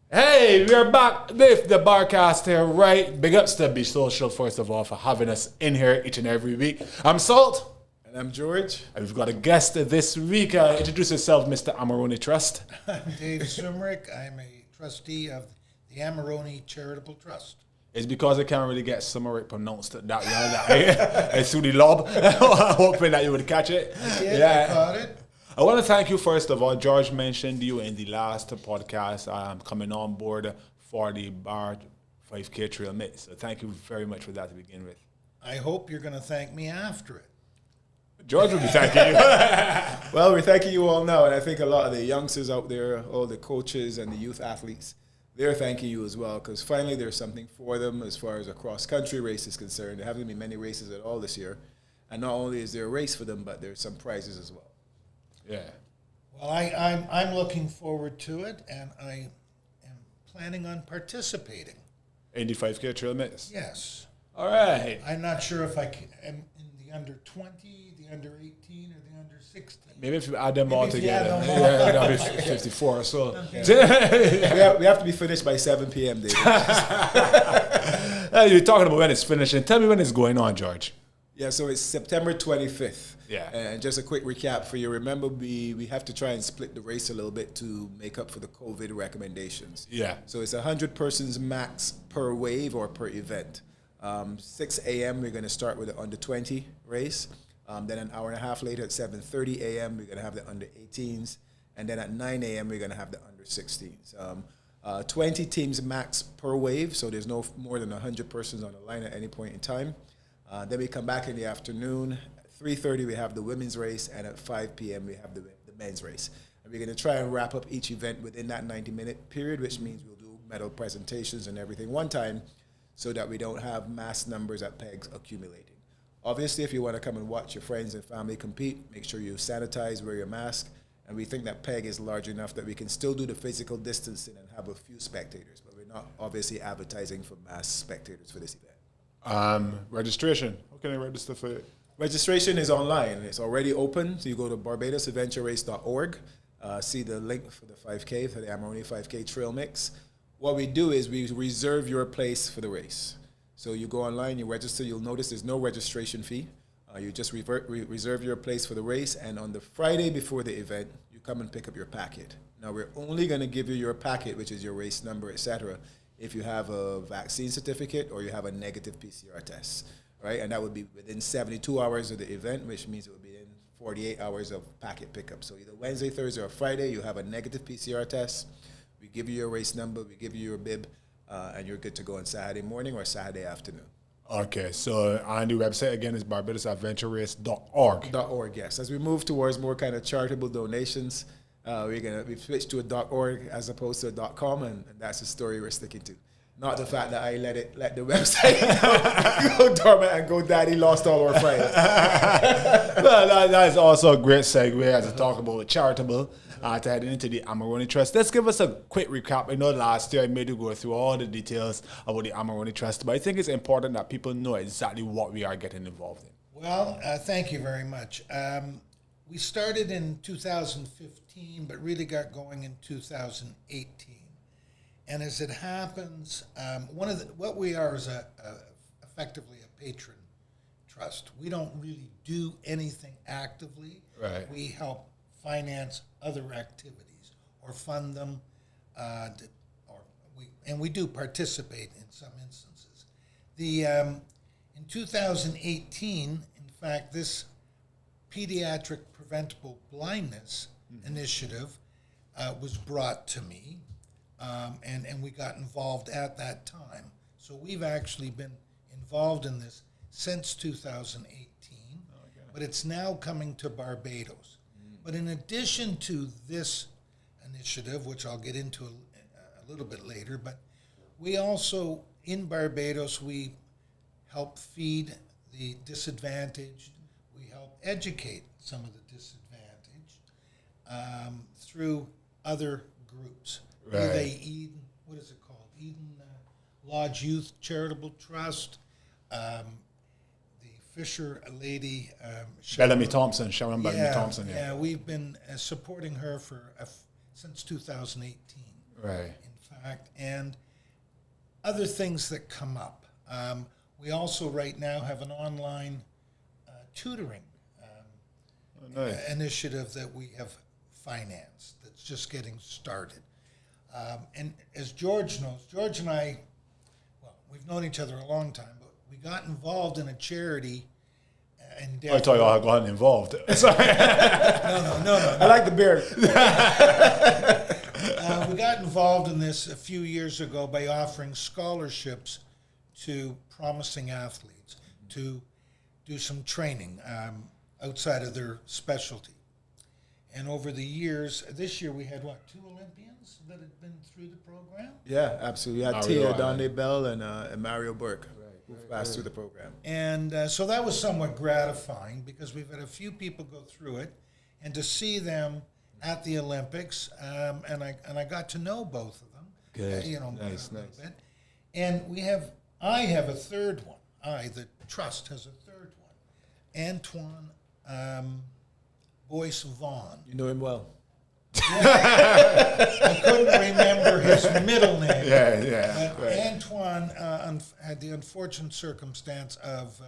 Hey, we're back with the Barcast here, right? Big ups to Be Social, first of all, for having us in here each and every week. I'm Salt. And I'm George. And we've got a guest this week. Introduce yourself, Mr. Amarone Trust. I'm Dave Sumerick. I'm a trustee of the Amarone Charitable Trust. It's because I can't really get Sumerick pronounced that it's through the lob. Hoping that you would catch it. I caught it. I want to thank you, first of all. George mentioned you in the last podcast. I'm coming on board for the BAR 5K Trail Mix. So thank you very much for that to begin with. I hope you're going to thank me after it. George will be thanking you. Well, we're thanking you all now, and I think a lot of the youngsters out there, all the coaches and the youth athletes, they're thanking you as well, because finally there's something for them as far as a cross-country race is concerned. There haven't been many races at all this year, and not only is there a race for them, but there's some prizes as well. Yeah. Well, I'm looking forward to it, and I am planning on participating. In the 5K Trail Mix? Yes. All right. I'm not sure if I am in the under 20, the under 18, or the under 16. Maybe if you add them all Maybe if you add together. them all. Yeah, that'll be 54. So Okay. We have to be finished by 7 p.m., David. You're talking about when it's finishing. Tell me when it's going on, George. Yeah, so it's September 25th. Yeah. And just a quick recap for you. Remember, we have to try and split the race a little bit to make up for the COVID recommendations. Yeah. So it's 100 persons max per wave or per event. 6 a.m. we're going to start with the under 20 race. Then an hour and a half later at 7:30 a.m. we're going to have the under 18s. And then at 9 a.m. we're going to have the under 16s. 20 teams max per wave, so there's no more than 100 persons on the line at any point in time. Then we come back in the afternoon. At 3:30 we have the women's race, and at 5 p.m. we have the men's race. And we're going to try and wrap up each event within that 90-minute period, which means we'll do medal presentations and everything one time so that we don't have mass numbers at pegs accumulating. Obviously, if you want to come and watch your friends and family compete, make sure you sanitize, wear your mask, and we think that peg is large enough that we can still do the physical distancing and have a few spectators, but we're not obviously advertising for mass spectators for this event. Registration. How can I register for it? Registration is online. It's already open. So you go to BarbadosAdventureRace.org, see the link for the 5K, for the Amarone 5K Trail Mix. What we do is we reserve your place for the race. So you go online, you register. You'll notice there's no registration fee. You just reserve your place for the race, and on the Friday before the event, you come and pick up your packet. Now, we're only going to give you your packet, which is your race number, etc., if you have a vaccine certificate or you have a negative PCR test, right? And that would be within 72 hours of the event, which means it would be in 48 hours of packet pickup. So either Wednesday, Thursday, or Friday, you have a negative PCR test. We give you your race number, we give you your bib, and you're good to go on Saturday morning or Saturday afternoon. Okay, so on the website again is BarbadosAdventureRace.org. .org, yes. As we move towards more kind of charitable donations, we've switched to a .org as opposed to a .com, and that's the story we're sticking to. Not the fact that I let the website go dormant and GoDaddy lost all our friends. Well, that is also a great segue as to talk about charitable to head into the Amarone Trust. Let's give us a quick recap. I know last year I made you go through all the details about the Amarone Trust, but I think it's important that people know exactly what we are getting involved in. Well, thank you very much. We started in 2015, but really got going in 2018. And as it happens, what we are is effectively a patron trust. We don't really do anything actively. Right. We help finance other activities or fund them, and we do participate in some instances. In 2018, in fact, this Pediatric Preventable Blindness initiative was brought to me, and we got involved at that time. So we've actually been involved in this since 2018, but it's now coming to Barbados. But in addition to this initiative, which I'll get into a little bit later, but we also, in Barbados, we help feed the disadvantaged. We help educate some of the disadvantaged through other groups. Right. Be they Eden, what is it called? Eden Lodge Youth Charitable Trust, the Fisher lady, Bellamy Thompson, Bellamy Thompson. Yeah, we've been supporting her for since 2018. Right. in fact, and other things that come up. We also right now have an online tutoring initiative that we have financed that's just getting started. And as George knows, George and I, well, we've known each other a long time, but we got involved in a charity endeavor. I thought y'all had gotten involved. Sorry. No. I like the beard. We got involved in this a few years ago by offering scholarships to promising athletes to do some training outside of their specialty. And over the years, this year we had, 2 Olympians that had been through the program? Yeah, absolutely. We had Tia Donde Bell and Mario Burke who passed through the program. And so that was somewhat gratifying because we've had a few people go through it, and to see them at the Olympics, and I got to know both of them. Good. Nice. Bit. And I have a third one. The trust has a third one. Antoine Boyce Vaughn. You know him well. I couldn't remember his middle name. Yeah. Right. Antoine had the unfortunate circumstance of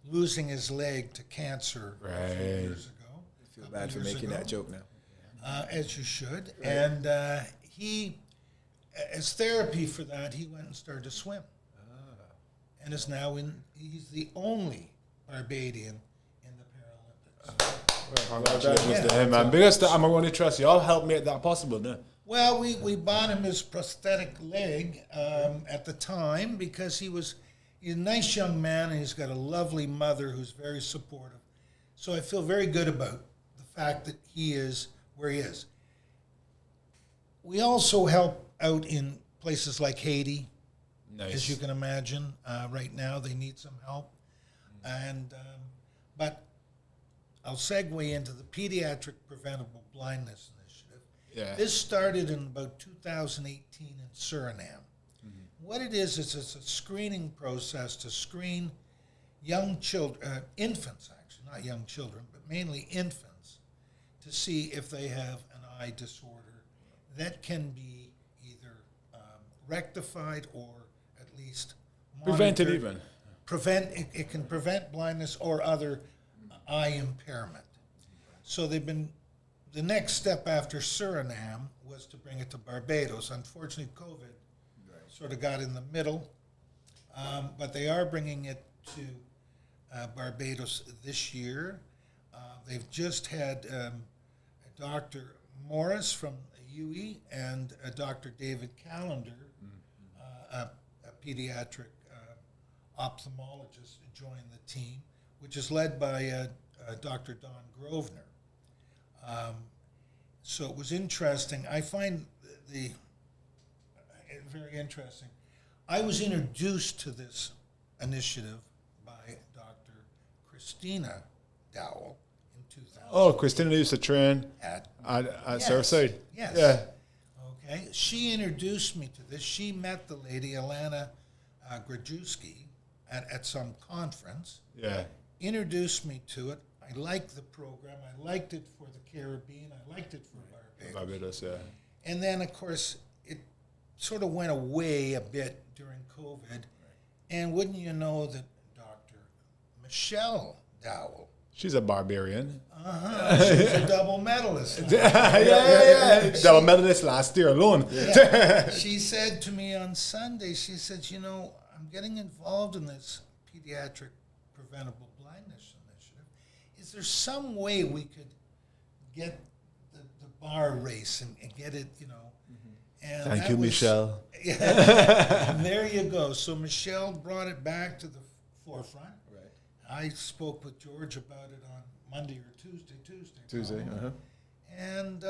losing his leg to cancer a few years ago. I feel bad for making that joke now. As you should. Right. And he, as therapy for that, he went and started to swim. And is now he's the only Barbadian in the Paralympics. Congratulations to him, man. Because the Amarone Trust, y'all helped make that possible, no? Well, we bought him his prosthetic leg at the time because he's a nice young man and he's got a lovely mother who's very supportive. So I feel very good about the fact that he is where he is. We also help out in places like Haiti, as you can imagine. Right now they need some help. And but I'll segue into the Pediatric Preventable Blindness Initiative. Yeah. This started in about 2018 in Suriname. What it is it's a screening process to screen young children, infants actually, not young children, but mainly infants, to see if they have an eye disorder that can be either rectified or at least Prevented even. It can prevent blindness or other eye impairment. So the next step after Suriname was to bring it to Barbados. Unfortunately, COVID sort of got in the middle, but they are bringing it to Barbados this year. They've just had Dr. Morris from UE and Dr. David Callender, a pediatric ophthalmologist, join the team, which is led by Dr. Don Grosvenor. So it was interesting. I find very interesting. I was introduced to this initiative by Dr. Christina Dowell in 2000. Oh, Christina used to train at Surfside. Yes. Yeah. Okay. She introduced me to this. She met the lady, Alana Grajewski, at some conference. Yeah. Introduced me to it. I liked the program. I liked it for the Caribbean. I liked it for Barbados. Barbados, yeah. And then, of course, it sort of went away a bit during COVID. Right. And wouldn't you know that Dr. Michelle Dowell. She's a barbarian. She's a double medalist. Yeah. Double medalist last year alone. Yeah. She said to me on Sunday, she said, I'm getting involved in this Pediatric Preventable Blindness Initiative. Is there some way we could get the bar race and get it, And Thank you, Michelle. Yeah, there you go. So Michelle brought it back to the forefront. Right. I spoke with George about it on Monday or Tuesday. And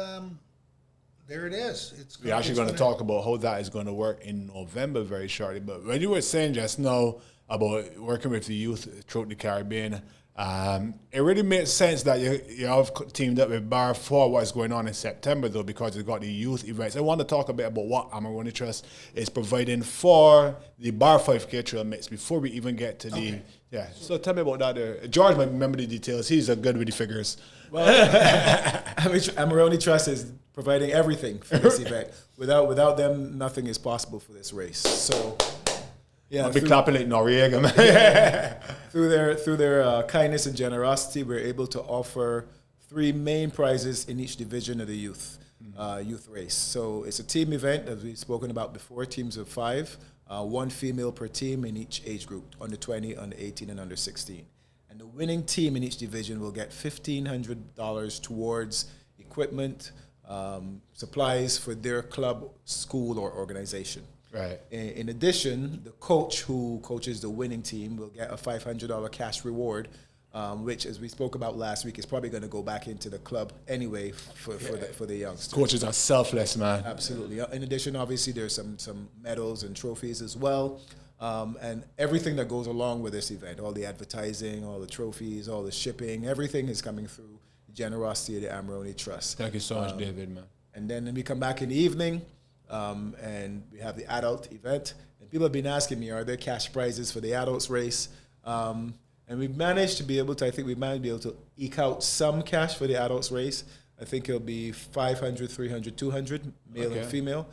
there it is. We're actually going to talk about how that is going to work in November very shortly. But when you were saying just now about working with the youth throughout the Caribbean, It really makes sense that you have teamed up with BAR for what's going on in September, though, because you've got the youth events. I want to talk a bit about what Amarone Trust is providing for the BAR 5K trail mix before we even get to the... Yeah, so tell me about that there. George might remember the details. He's good with the figures. Well, Amarone Trust is providing everything for this event. Without them, nothing is possible for this race. So... Yeah, I'll be clapping like Noriega, man. Through their kindness and generosity, we're able to offer 3 main prizes in each division of the youth race. So it's a team event, as we've spoken about before, teams of 5, 1 female per team in each age group, under 20, under 18, and under 16. And the winning team in each division will get $1,500 towards equipment, supplies for their club, school, or organization. Right. In addition, the coach who coaches the winning team will get a $500 cash reward, which, as we spoke about last week, is probably going to go back into the club anyway for the youngsters. Coaches are selfless, man. Absolutely. In addition, obviously, there's some medals and trophies as well, and everything that goes along with this event, all the advertising, all the trophies, all the shipping, everything is coming through the generosity of the Amarone Trust. Thank you so much, David, man. And then we come back in the evening, and we have the adult event. And people have been asking me, are there cash prizes for the adults race? And we've managed to be able to eke out some cash for the adults race. I think it'll be 500, 300, 200, male and female.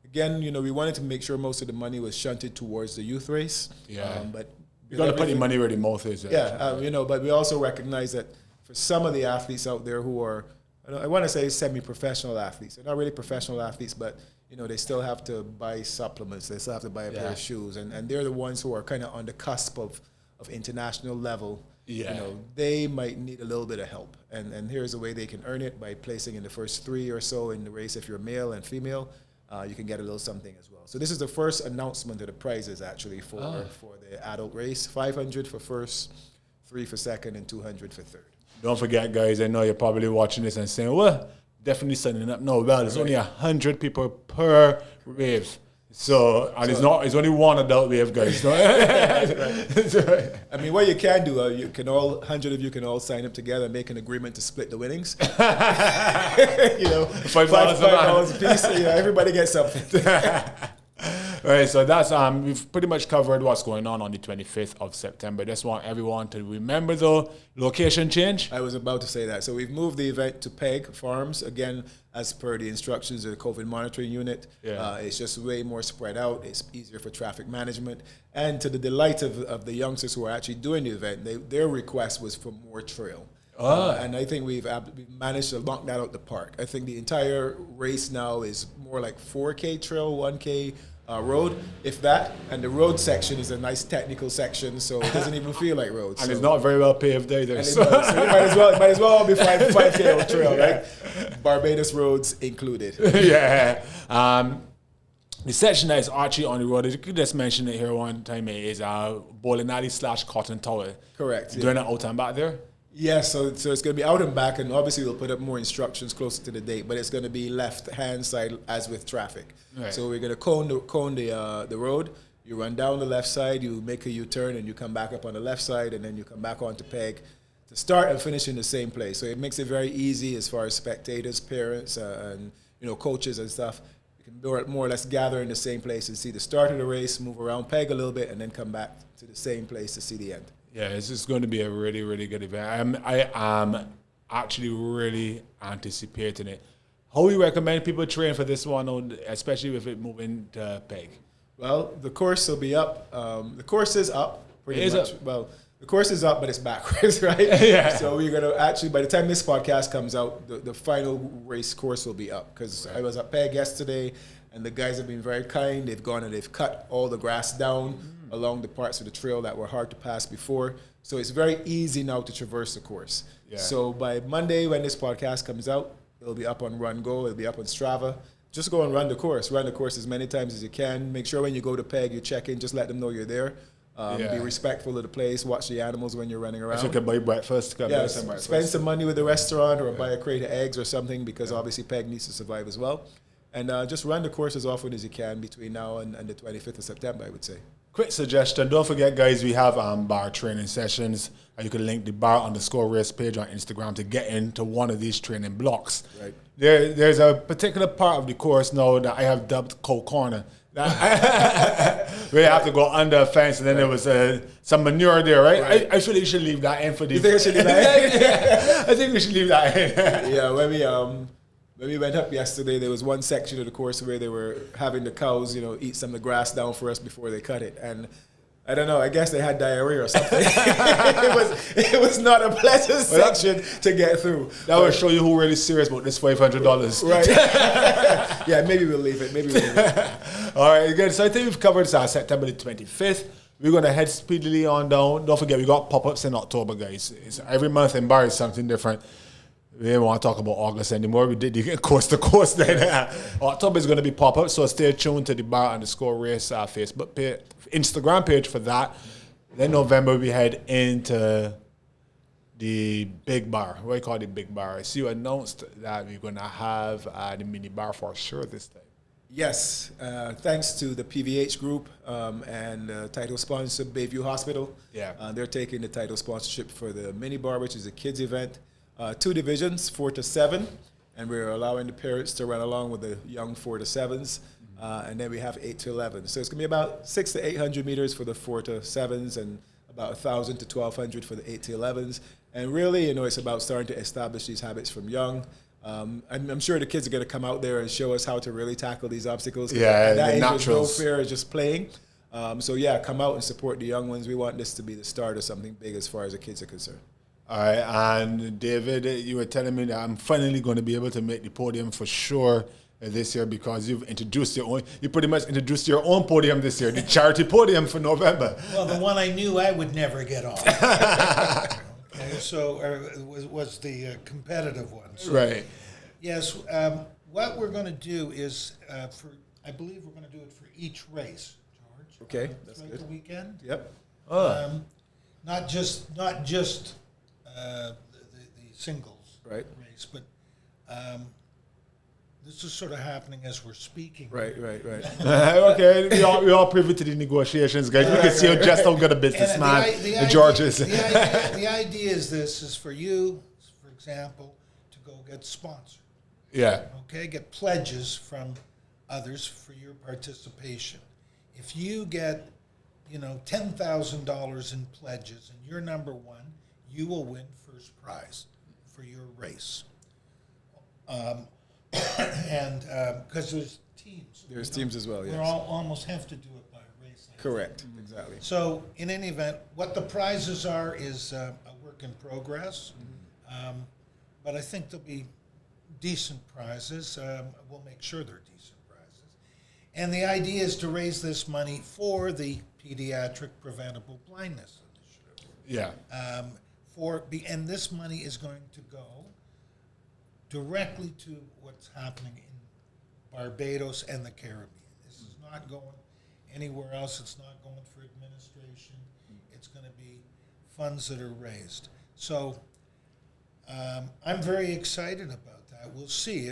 Again, we wanted to make sure most of the money was shunted towards the youth race. Yeah. But you got to put the money where the mouth is. But we also recognize that for some of the athletes out there who are, I want to say semi-professional athletes. They're not really professional athletes, but they still have to buy supplements. They still have to buy a pair of shoes, and they're the ones who are kind of on the cusp of international level. Yeah. They might need a little bit of help, and here's a way they can earn it by placing in the first 3 or so in the race. If you're male and female, you can get a little something as well. So this is the first announcement of the prizes actually for the adult race: 500 for first, 3 for second, and 200 for third. Don't forget, guys, I know you're probably watching this and saying, well, definitely signing up. No, well, there's only 100 people per wave. So, and it's only one adult wave, guys. I mean, what you can do, 100 of you can all sign up together and make an agreement to split the winnings. $5 a piece. Everybody gets something. All right, so that's we've pretty much covered what's going on the 25th of September. Just want everyone to remember, though, location change. I was about to say that. So we've moved the event to Peg Farms, again, as per the instructions of the COVID monitoring unit. Yeah. It's just way more spread out. It's easier for traffic management. And to the delight of the youngsters who are actually doing the event, their request was for more trail. And I think we've managed to knock that out the park. I think the entire race now is more like 4K trail, 1K road, if that, and the road section is a nice technical section, so it doesn't even feel like roads. And it's not very well paved either. So it might as well be 5K trail, right? Barbados roads included. Yeah. The section that is actually on the road, you could just mention it here one time, is Bowling Alley / Cotton Tower. Correct. Doing it out and back there? Yeah, so it's going to be out and back, and obviously we'll put up more instructions closer to the date, but it's going to be left-hand side as with traffic. Right. So we're going to cone the road. You run down the left side, you make a U-turn, and you come back up on the left side, and then you come back onto Peg to start and finish in the same place. So it makes it very easy as far as spectators, parents, and coaches and stuff. You can more or less gather in the same place and see the start of the race, move around Peg a little bit, and then come back to the same place to see the end. Yeah, it's just going to be a really, really good event. I am actually really anticipating it. How do you recommend people train for this one, especially with it moving to Peg? Well, the course will be up. The course is up pretty much. Well, the course is up, but it's backwards, right? Yeah. So we're going to actually, by the time this podcast comes out, the final race course will be up, because I was at Peg yesterday, and the guys have been very kind. They've gone and they've cut all the grass down along the parts of the trail that were hard to pass before. So it's very easy now to traverse the course. Yeah. So by Monday, when this podcast comes out, it'll be up on Run Go. It'll be up on Strava. Just go and run the course. Run the course as many times as you can. Make sure when you go to Peg, you check in. Just let them know you're there. Be respectful of the place. Watch the animals when you're running around. So you can buy breakfast. Spend some money with the restaurant, or buy a crate of eggs or something, because obviously Peg needs to survive as well. And just run the course as often as you can between now and the 25th of September, I would say. Quick suggestion, don't forget, guys, we have bar training sessions. And you can link the bar_race page on Instagram to get into one of these training blocks. Right. There's a particular part of the course now that I have dubbed Cold Corner. Where you have to go under a fence, and then there was some manure there, right? I feel you should leave that in for the... You think I should leave that in? I think we should leave that in. Yeah, when we went up yesterday, there was one section of the course where they were having the cows, eat some of the grass down for us before they cut it. And I don't know, I guess they had diarrhea or something. it was not a pleasant section to get through. That will show you who really serious about this $500. Right. Yeah, maybe we'll leave it. All right, good. So I think we've covered September the 25th. We're going to head speedily on down. Don't forget, we got pop-ups in October, guys. Every month in bar is something different. We didn't want to talk about August anymore. We did the coast to coast then. October is going to be pop-up, so stay tuned to the bar_race Facebook page, Instagram page for that. Then November, we head into the big bar. What do you call the big bar? I see you announced that we're going to have the mini bar for sure this time. Yes, thanks to the PVH group and title sponsor Bayview Hospital. Yeah. They're taking the title sponsorship for the mini bar, which is a kids event. 2 divisions, 4 to 7, and we're allowing the parents to run along with the young 4 to 7s, and then we have 8 to 11. So it's going to be about 600 to 800 meters for the 4 to 7s and about 1,000 to 1,200 for the 8 to 11s. And really, it's about starting to establish these habits from young. And I'm sure the kids are going to come out there and show us how to really tackle these obstacles. Yeah, that the age naturals. is no fear, it's just playing. So yeah, come out and support the young ones. We want this to be the start of something big as far as the kids are concerned. All right, and David, you were telling me that I'm finally going to be able to make the podium for sure this year because you pretty much introduced your own podium this year, the Charity Podium for November. Well, the one I knew I would never get on. Okay, so was the competitive one. So, Right. Yes, what we're going to do is, I believe we're going to do it for each race, George. Okay, that's throughout good. the weekend. Yep. Not just the singles Right. race, but this is sort of happening as we're speaking. Right. Okay, we all privy to the negotiations, guys. We can see just how good a businessman the George is. The idea is for you, for example, to go get sponsored. Yeah. Okay, get pledges from others for your participation. If you get, $10,000 in pledges and you're number one, you will win first prize for your race. And because there's teams. There's teams as well, yes. We almost have to do it by race. Correct, exactly. So in any event, what the prizes are is a work in progress. But I think there'll be decent prizes. We'll make sure they're decent prizes. And the idea is to raise this money for the Pediatric Preventable Blindness Initiative. Yeah. And this money is going to go directly to what's happening in Barbados and the Caribbean. This is not going anywhere else. It's not going for administration. It's going to be funds that are raised. So I'm very excited about that. We'll see.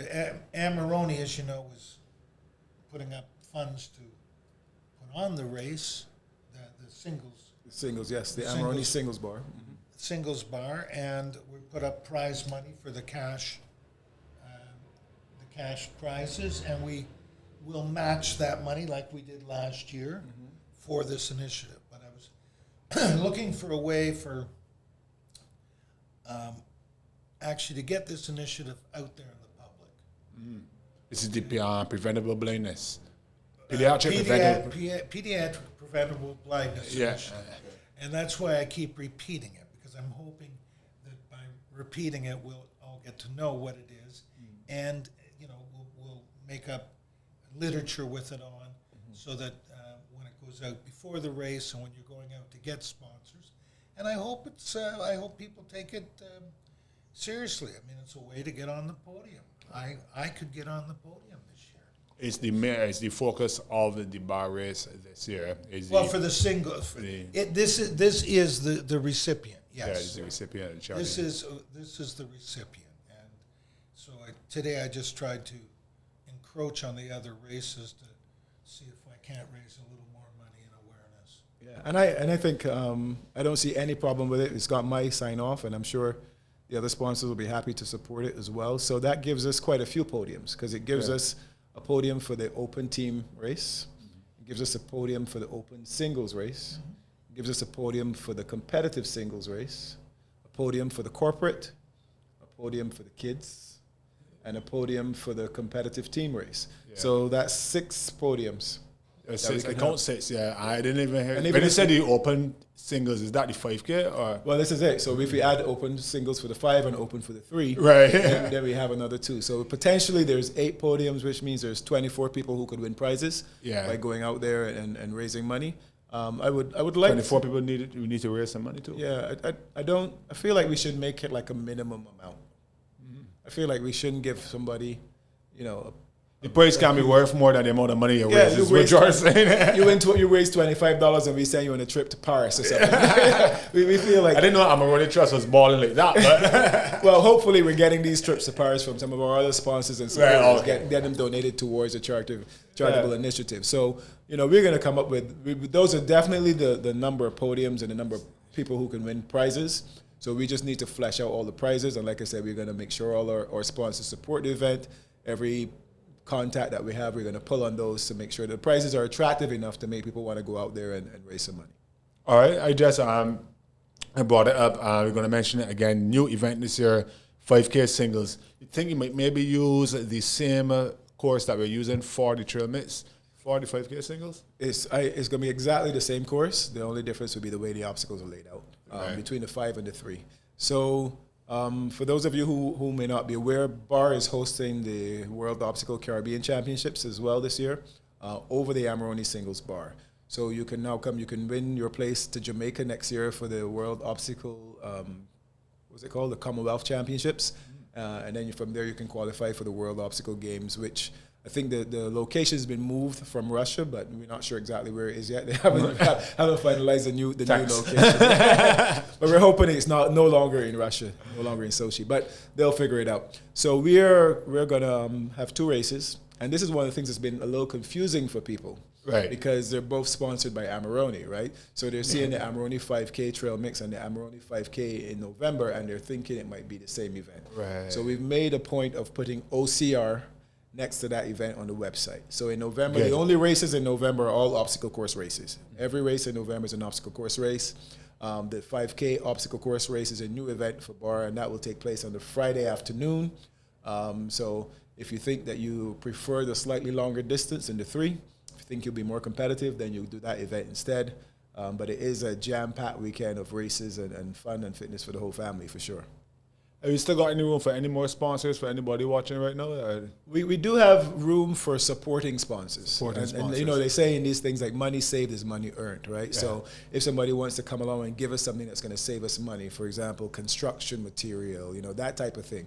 Amarone, as you know, is putting up funds to put on the race, the singles. Singles, yes, the Amarone Singles Bar. Mm-hmm. Singles bar, and we put up prize money for the cash prizes, and we will match that money like we did last year for this initiative. But I was looking for a way for actually to get this initiative out there in the public. This is the Preventable Blindness. Pediatric Preventable Blindness Initiative. And that's why I keep repeating it, because I'm hoping that by repeating it, we'll all get to know what it is, and we'll make up literature with it on, so that when it goes out before the race and when you're going out to get sponsors, and I hope people take it seriously. I mean, it's a way to get on the podium. I could get on the podium this year. It's the focus of the bar race this year. For the singles, this is the recipient. Yes, yeah, it's the recipient of the charity. This is the recipient, and so today I just tried to encroach on the other races to see if I can't raise a little more money and awareness. Yeah, and I think I don't see any problem with it. It's got my sign off, and I'm sure the other sponsors will be happy to support it as well. So that gives us quite a few podiums because it gives us a podium for the open team race. It gives us a podium for the open singles race. It gives us a podium for the competitive singles race, a podium for the corporate, a podium for the kids, and a podium for the competitive team race. Yeah. So that's 6 podiums. Six, I count 6, yeah. I didn't even hear. When you said the open singles, is that the 5K or? Well, this is it. So if we add open singles for the 5 and open for the 3, right, then we have another 2. So potentially there's 8 podiums, which means there's 24 people who could win prizes by going out there and raising money. I would like 24 people we need to raise some money too. Yeah, I feel like we should make it like a minimum amount. Mm-hmm. I feel like we shouldn't give somebody, the prize can be worth more than the amount of money you raise. Is what you're saying. you raise $25 and we send you on a trip to Paris or something. we feel like I didn't know Amarone Trust was balling like that. But well, hopefully we're getting these trips to Paris from some of our other sponsors and get them donated towards the charitable initiative. So we're going to come up with those are definitely the number of podiums and the number of people who can win prizes. So we just need to flesh out all the prizes, and like I said, we're going to make sure all our sponsors support the event. Every contact that we have, we're going to pull on those to make sure the prizes are attractive enough to make people want to go out there and raise some money. All right, I just I brought it up. We're going to mention it again. New event this year, 5K singles. You think you might maybe use the same course that we're using for the trail mix for the 5K singles? It's going to be exactly the same course. The only difference would be the way the obstacles are laid out between the 5 and the 3. So for those of you who may not be aware, BAR is hosting the World Obstacle Caribbean Championships as well this year over the Amarone Singles Bar. So you can now you can win your place to Jamaica next year for the World Obstacle, what's it called, the Commonwealth Championships. And then from there you can qualify for the World Obstacle Games, which I think the location has been moved from Russia, but we're not sure exactly where it is yet. They haven't finalized the new location. But we're hoping it's no longer in Russia, no longer in Sochi. But they'll figure it out. So we're gonna have 2 races, and this is one of the things that's been a little confusing for people, right? Because they're both sponsored by Amarone, right? So they're seeing the Amarone 5K Trail Mix and the Amarone 5K in November, and they're thinking it might be the same event. Right. So we've made a point of putting OCR next to that event on the website. So in November, the only races in November are all obstacle course races. Every race in November is an obstacle course race. The 5K obstacle course race is a new event for BAR, and that will take place on the Friday afternoon. So if you think that you prefer the slightly longer distance in the 3, if you think you'll be more competitive, then you'll do that event instead. But it is a jam-packed weekend of races and fun and fitness for the whole family, for sure. Have you still got any room for any more sponsors for anybody watching right now? We do have room for supporting sponsors. And they say in these things like money saved is money earned, right? Yeah. So if somebody wants to come along and give us something that's going to save us money, for example, construction material, that type of thing,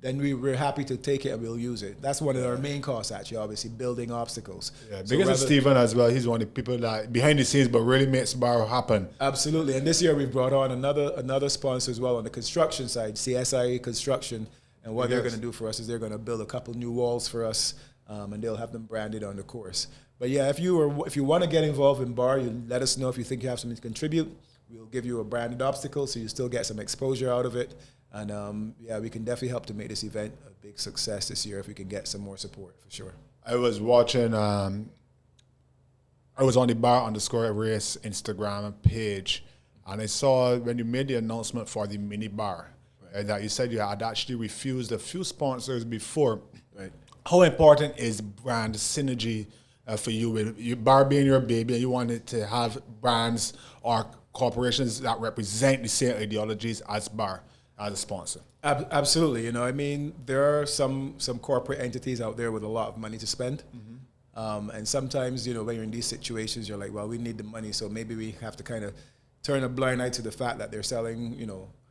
then we're happy to take it and we'll use it. That's one of our main costs, actually, obviously, building obstacles. Yeah, because of Stephen as well, he's one of the people that behind the scenes but really makes BAR happen. Absolutely, and this year we've brought on another sponsor as well on the construction side, CSIA Construction, and what they're going to do for us is they're going to build a couple new walls for us, and they'll have them branded on the course. But yeah, if you want to get involved in BAR, you let us know if you think you have something to contribute. We'll give you a branded obstacle so you still get some exposure out of it. And we can definitely help to make this event a big success this year if we can get some more support, for sure. I was watching, I was on the BAR_race Instagram page, and I saw when you made the announcement for the mini bar, that you said you had actually refused a few sponsors before. Right. How important is brand synergy for you? With your BAR being your baby, and you wanted to have brands or corporations that represent the same ideologies as BAR as a sponsor? Absolutely. There are some corporate entities out there with a lot of money to spend. Mm-hmm. And sometimes, when you're in these situations, you're like, well, we need the money, so maybe we have to kind of turn a blind eye to the fact that they're selling,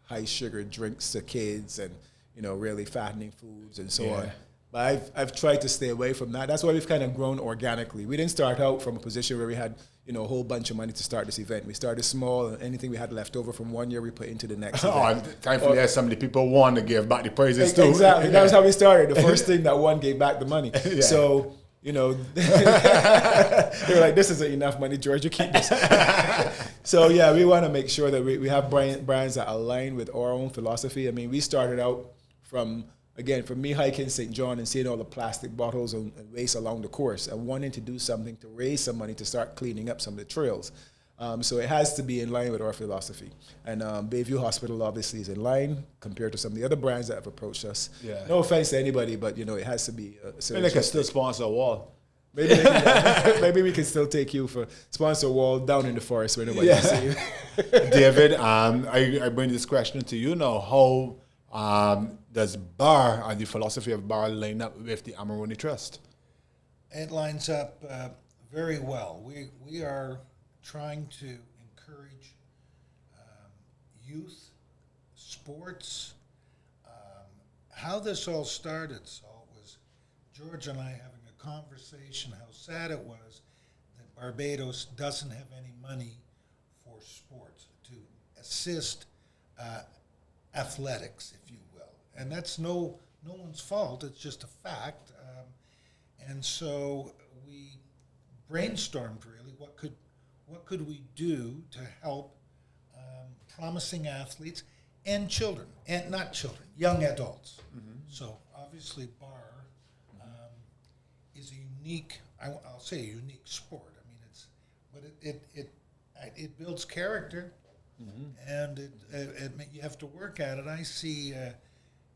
high sugar drinks to kids and, really fattening foods and so on. But I've tried to stay away from that. That's why we've kind of grown organically. We didn't start out from a position where we had, a whole bunch of money to start this event. We started small, and anything we had left over from one year, we put into the next event. Thankfully, some of the people want to give back the prizes too. Exactly. That was how we started. The first thing that won gave back the money. Yeah. So, you know, they were like, this isn't enough money, George, you keep this. So yeah, we want to make sure that we have brands that align with our own philosophy. I mean, we started out from me hiking St. John and seeing all the plastic bottles and waste along the course and wanting to do something to raise some money to start cleaning up some of the trails. So it has to be in line with our philosophy. And Bayview Hospital obviously is in line compared to some of the other brands that have approached us. Yeah. No offense to anybody, but you know, it has to be maybe they can still sponsor a wall. Maybe, maybe we can still take you for sponsor a wall down in the forest where nobody can see you. David, I bring this question to you now. How does BAR and the philosophy of BAR line up with the Amarone Trust? It lines up very well. We are trying to encourage youth sports. How this all started, Salt, was George and I having a conversation how sad it was that Barbados doesn't have any money for sports to assist athletics, if you will. And that's no one's fault, it's just a fact. And so we brainstormed really what could we do to help promising athletes and children, and not children, young adults. Mm-hmm. So obviously BAR is a unique, I'll say a unique sport. I mean, it builds character, mm-hmm. and you have to work at it. I see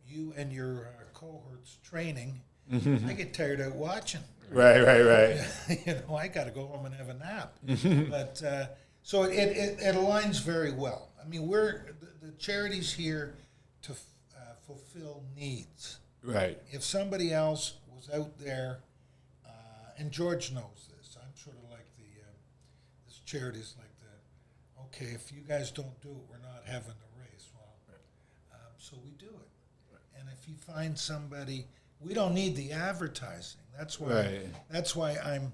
you and your cohorts training. Mm-hmm. I get tired out watching. Right. You know, I got to go home and have a nap. But so it aligns very well. I mean, the charity's here to fulfill needs. Right. If somebody else was out there, and George knows this, I'm sort of like this charity's like okay, if you guys don't do it, we're not having the race. Well, so we do it. Right. And if you find somebody, we don't need the advertising. That's why I'm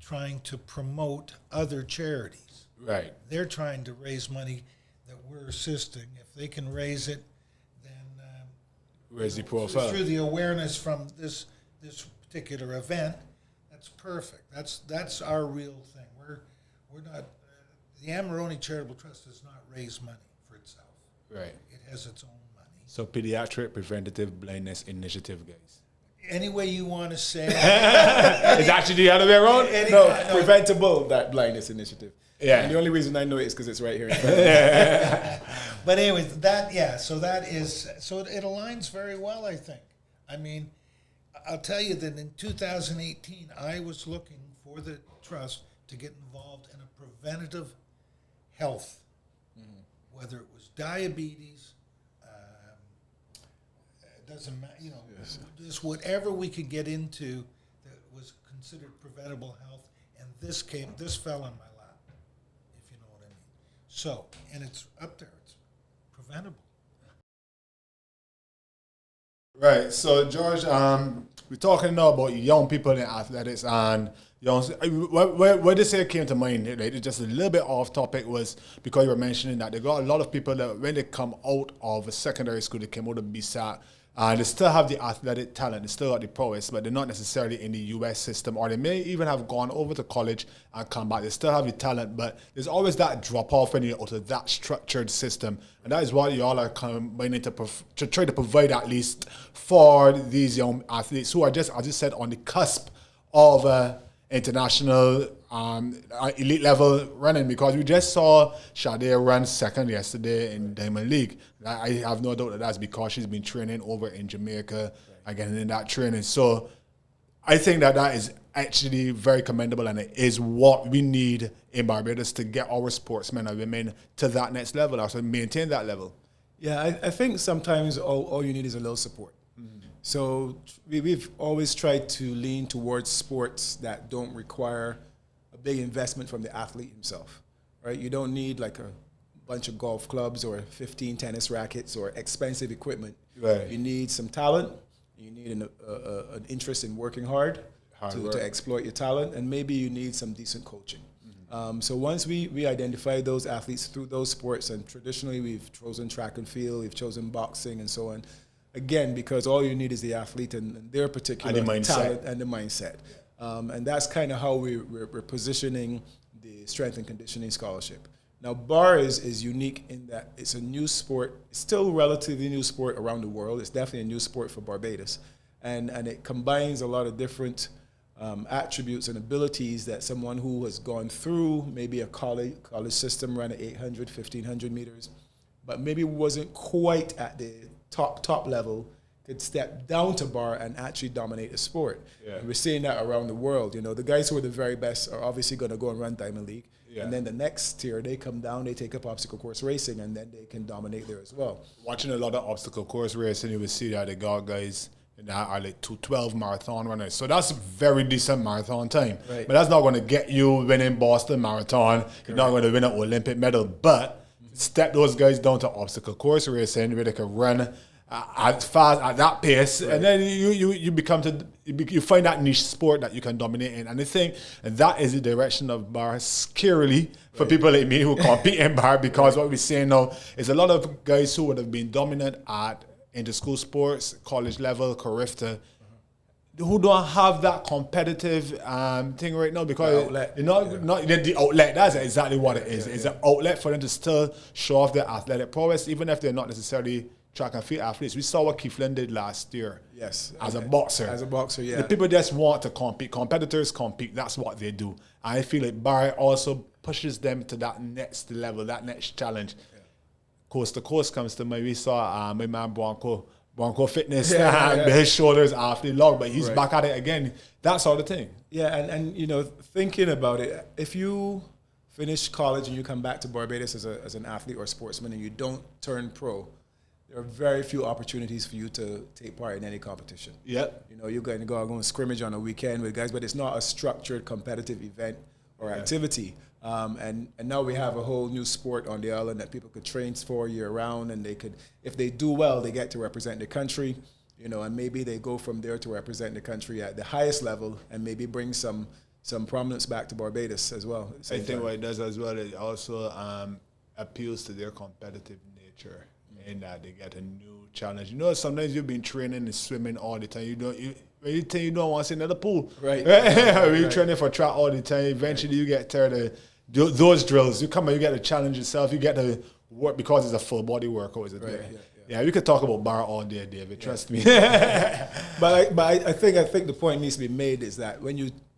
trying to promote other charities. Right. They're trying to raise money that we're assisting. If they can raise it, then raise the profile through the awareness from this particular event. That's perfect. That's our real thing. We're not. The Amarone Charitable Trust does not raise money for itself. Right. It has its own money. So Pediatric Preventative Blindness Initiative, guys. Any way you want to say it. It's actually the other way around? No, Preventable, that blindness initiative. Yeah. And the only reason I know it is because it's right here in front of me. But anyways, so it aligns very well, I think. I mean, I'll tell you that in 2018, I was looking for the trust to get involved in a preventative health, whether it was diabetes, it doesn't matter, you know, just whatever we could get into that was considered preventable health, and this fell in my lap, if you know what I mean. So, and it's up there, it's preventable. Right. So, George, we're talking now about young people in athletics, and where this here came to mind, it's just a little bit off topic, was because you were mentioning that they got a lot of people that when they come out of secondary school, they came out of BSAT, and they still have the athletic talent, they still got the prowess, but they're not necessarily in the US system, or they may even have gone over to college and come back. They still have the talent, but there's always that drop-off when you're out of that structured system, and that is what you all are combining to try to provide, at least for these young athletes who are just, as you said, on the cusp of international elite level running, because we just saw Sade run second yesterday in Diamond League. I have no doubt that that's because she's been training over in Jamaica and getting in that training. So I think that is actually very commendable, and it is what we need in Barbados to get our sportsmen and women to that next level, also maintain that level. Yeah, I think sometimes all you need is a little support. So we've always tried to lean towards sports that don't require a big investment from the athlete himself, right? You don't need like a bunch of golf clubs or 15 tennis rackets or expensive equipment. Right. You need some talent. You need an interest in working hard to exploit your talent, and maybe you need some decent coaching. So once we identify those athletes through those sports, and traditionally we've chosen track and field, we've chosen boxing and so on, again, because all you need is the athlete and their particular talent and the mindset. And that's kind of how we're positioning the strength and conditioning scholarship. Now, BAR is unique in that it's a new sport. It's still relatively new sport around the world. It's definitely a new sport for Barbados. And it combines a lot of different attributes and abilities that someone who has gone through maybe a college system, ran at 800, 1,500 meters, but maybe wasn't quite at the top level, could step down to BAR and actually dominate the sport. Yeah. And we're seeing that around the world. You know, the guys who are the very best are obviously going to go and run Diamond League. Yeah. And then the next tier, they come down, they take up obstacle course racing, and then they can dominate there as well. Watching a lot of obstacle course racing, you will see that the guys are like 2:12 marathon runners. So that's a very decent marathon time. Right. But that's not going to get you winning Boston Marathon. Correct. You're not going to win an Olympic medal. But step those guys down to obstacle course racing where they can run as fast at that pace, right. And then you you find that niche sport that you can dominate in. And I think that is the direction of BAR, scarily for right. people like me who compete in BAR, because right. what we're saying now is a lot of guys who would have been dominant at inter-school sports, college level, Carifta, who don't have that competitive thing right now, because not the outlet. That's exactly what it is. It's an outlet for them to still show off their athletic prowess, even if they're not necessarily track and field athletes. We saw what Keith Lynn did last year. Yes. As a boxer. As a boxer, yeah. The people just want to compete. Competitors compete. That's what they do. I feel like BAR also pushes them to that next level, that next challenge. Yeah. Coast to coast comes to mind. We saw my man Bronco Fitness, his shoulders after long, but he's right. back at it again. That sort of thing. Yeah, and you know, thinking about it, if you finish college and you come back to Barbados as an athlete or sportsman and you don't turn pro, there are very few opportunities for you to take part in any competition. Yep. You know, you're going to go and scrimmage on a weekend with guys, but it's not a structured competitive event or activity. And now we have a whole new sport on the island that people could train for year round, and they could, if they do well, they get to represent the country, you know, and maybe they go from there to represent the country at the highest level and maybe bring some prominence back to Barbados as well. I think what it does as well, it also appeals to their competitive nature. In that they get a new challenge. You know, sometimes you've been training and swimming all the time. You think you don't want to see another pool. Right. When you're training for track all the time, eventually you get tired of those drills. You come and you get to challenge yourself. You get to work because it's a full body workout. Is it? Right. Yeah, we could talk about BAR all day, David. Trust me. But I think the point needs to be made is that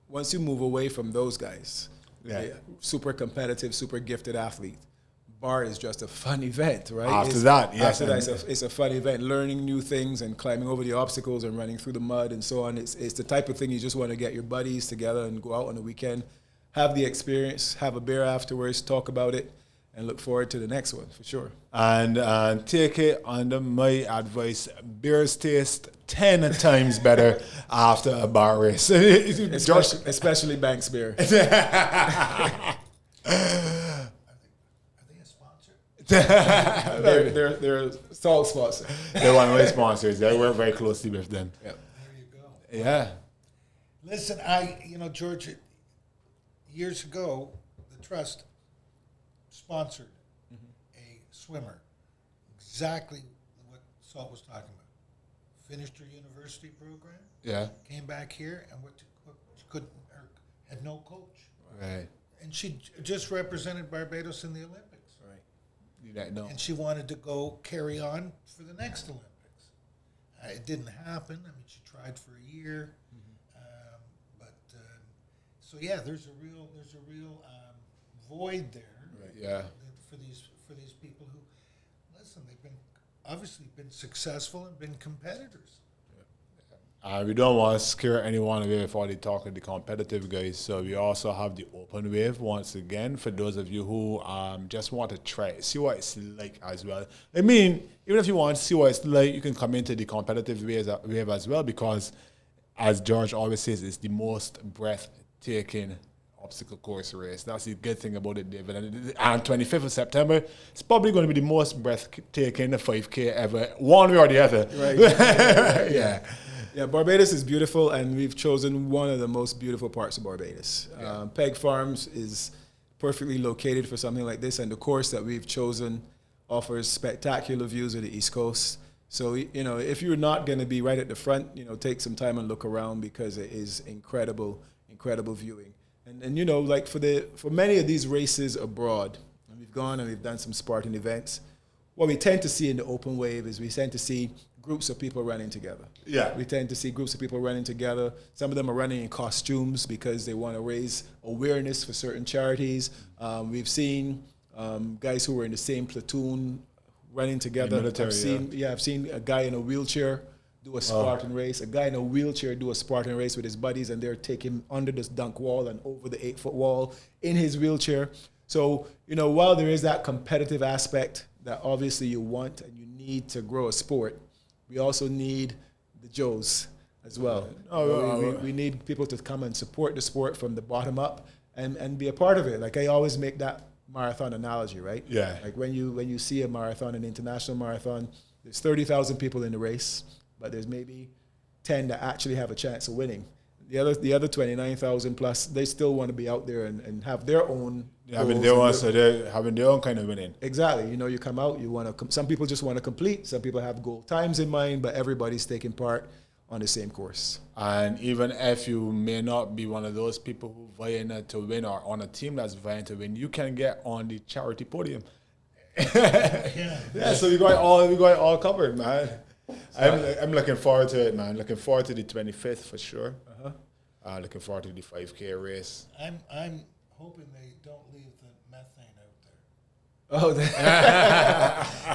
once you move away from those guys, super competitive, super gifted athlete, BAR is just a fun event, right? After that, it's a fun event. Learning new things and climbing over the obstacles and running through the mud and so on. It's the type of thing you just want to get your buddies together and go out on the weekend, have the experience, have a beer afterwards, talk about it, and look forward to the next one for sure. And take it under my advice: beers taste 10 times better after a BAR race, especially Banks beer. They're Salt sponsor. They're one of my sponsors. I work very closely with them. Yep. There you go. Yeah. Listen, George, years ago, the trust sponsored a swimmer, exactly what Salt was talking about. Finished her university program. Yeah. Came back here and had no coach. Right. And she just represented Barbados in the Olympics. And she wanted to go carry on for the next Olympics. It didn't happen. I mean, she tried for a year, there's a real void there. Right. Yeah. For these people who, listen, they've obviously been successful and been competitors. We don't want to scare anyone away before they talk to the competitive guys. So we also have the open wave once again for those of you who just want to try it, see what it's like as well. I mean, even if you want to see what it's like, you can come into the competitive wave as well, because, as George always says, it's the most breathtaking obstacle course race. That's the good thing about it, David. And 25th of September, it's probably going to be the most breathtaking 5K ever, one way or the other. Right. Yeah. Yeah, Barbados is beautiful, and we've chosen one of the most beautiful parts of Barbados. Yeah. Peg Farms is perfectly located for something like this, and the course that we've chosen offers spectacular views of the East Coast. So, you know, if you're not going to be right at the front, you know, take some time and look around because it is incredible viewing. And you know, like for many of these races abroad, and we've gone and we've done some Spartan events, what we tend to see in the open wave is we tend to see groups of people running together. Yeah. We tend to see groups of people running together. Some of them are running in costumes because they want to raise awareness for certain charities. We've seen guys who were in the same platoon running together. I've seen a guy in a wheelchair do a Spartan race, a guy in a wheelchair do a Spartan race with his buddies, and they're taking under this dunk wall and over the 8-foot wall in his wheelchair. So, you know, while there is that competitive aspect that obviously you want and you need to grow a sport, we also need the Joes as well. We need people to come and support the sport from the bottom up and be a part of it. Like I always make that marathon analogy, right? Yeah. Like when you see a marathon, an international marathon, there's 30,000 people in the race, but there's maybe 10 that actually have a chance of winning. The other 29,000 plus, they still want to be out there and have their own. They're having their own kind of winning. Exactly. You know, you come out, you want to. Some people just want to complete. Some people have goal times in mind, but everybody's taking part on the same course. And even if you may not be one of those people who vying to win or on a team that's vying to win, you can get on the charity podium. So we got it all covered, man. I'm looking forward to it, man. Looking forward to the 25th for sure. Looking forward to the 5K race. I'm hoping they don't leave the methane out there.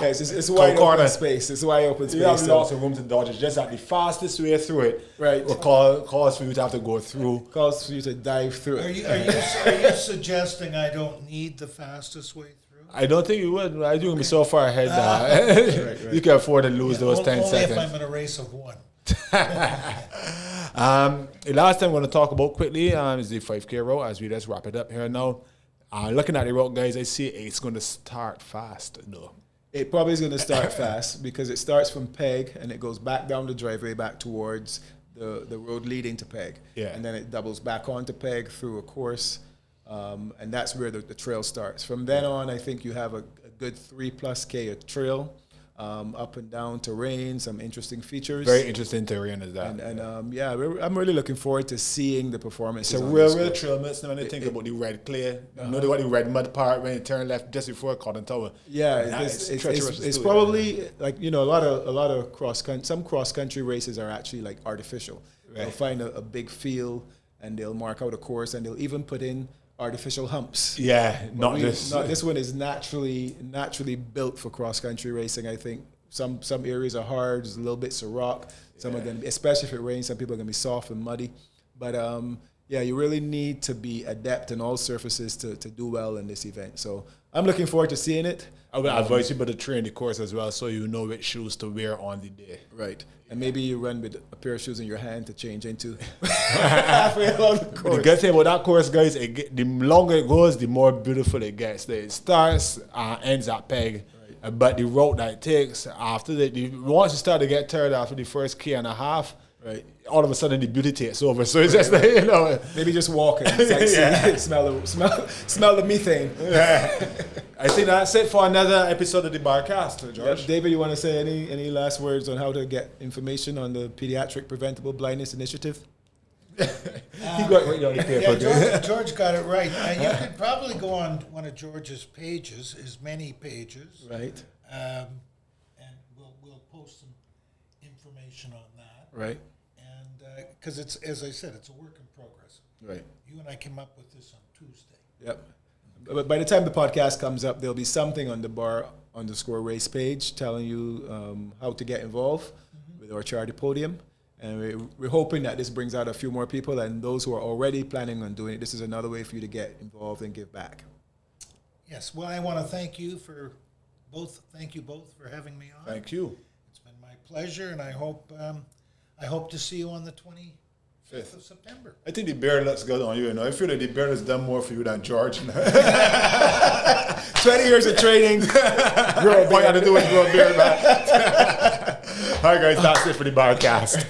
Yes, it's wide open space. It's wide open space. You have lots of room to dodge. It's just that the fastest way through it will cause for you to have to go through. Cause for you to dive through it. Are you suggesting I don't need the fastest way through? I don't think you would. I think you'll be so far ahead that you can afford to lose those 10 seconds. Only if I'm in a race of one. The last thing I'm going to talk about quickly is the 5K route as we just wrap it up here now. Looking at the route, guys, I see it's going to start fast, though. It probably is going to start fast because it starts from Peg and it goes back down the driveway back towards the road leading to Peg. Yeah. And then it doubles back onto Peg through a course. And that's where the trail starts. From then on, I think you have a good 3+ K of trail, up and down terrain, some interesting features. Very interesting terrain is that. And I'm really looking forward to seeing the performances. It's a real trail mix. When you think about the red clay, you know the red mud part when you turn left just before Cotton Tower. Yeah, it's probably like, you know, a lot of some cross country races are actually like artificial. Right. They'll find a big field and they'll mark out a course and they'll even put in artificial humps. Yeah, this one is naturally built for cross country racing. I think some areas are hard, there's a little bits of rock. Some are going to be, especially if it rains, some people are going to be soft and muddy. But you really need to be adept in all surfaces to do well in this event. So I'm looking forward to seeing it. I would advise you to train the course as well so you know which shoes to wear on the day. Right. And maybe you run with a pair of shoes in your hand to change into halfway along the course. The good thing about that course, guys, the longer it goes, the more beautiful it gets. It starts, ends at Peg. Right. But the route that it takes, after once you start to get tired after the first K and a half, right, all of a sudden the beauty takes over. So it's just like, you know, maybe just walking. It's like smell the methane. Yeah. I think that's it for another episode of the Barcast, George. Yep. David, you want to say any last words on how to get information on the Pediatric Preventable Blindness Initiative? He got it right on the paper. Yeah, George got it right. You could probably go on one of George's pages, his many pages. Right. And we'll post some information on that. Right. And because it's, as I said, it's a work in progress. Right. You and I came up with this on Tuesday. Yep. But by the time the podcast comes up, there'll be something on the bar_race page telling you how to get involved with our Charity Podium. And we're hoping that this brings out a few more people, and those who are already planning on doing it, this is another way for you to get involved and give back. Yes. Well, I want to thank you both for having me on. Thank you. It's been my pleasure, and I hope to see you on the 25th of September. I think the beard looks good on you. I feel like the beard has done more for you than George. 20 years of training. Grow a beard. All you had to do was grow a beard, man. All right, guys, that's it for the Barcast.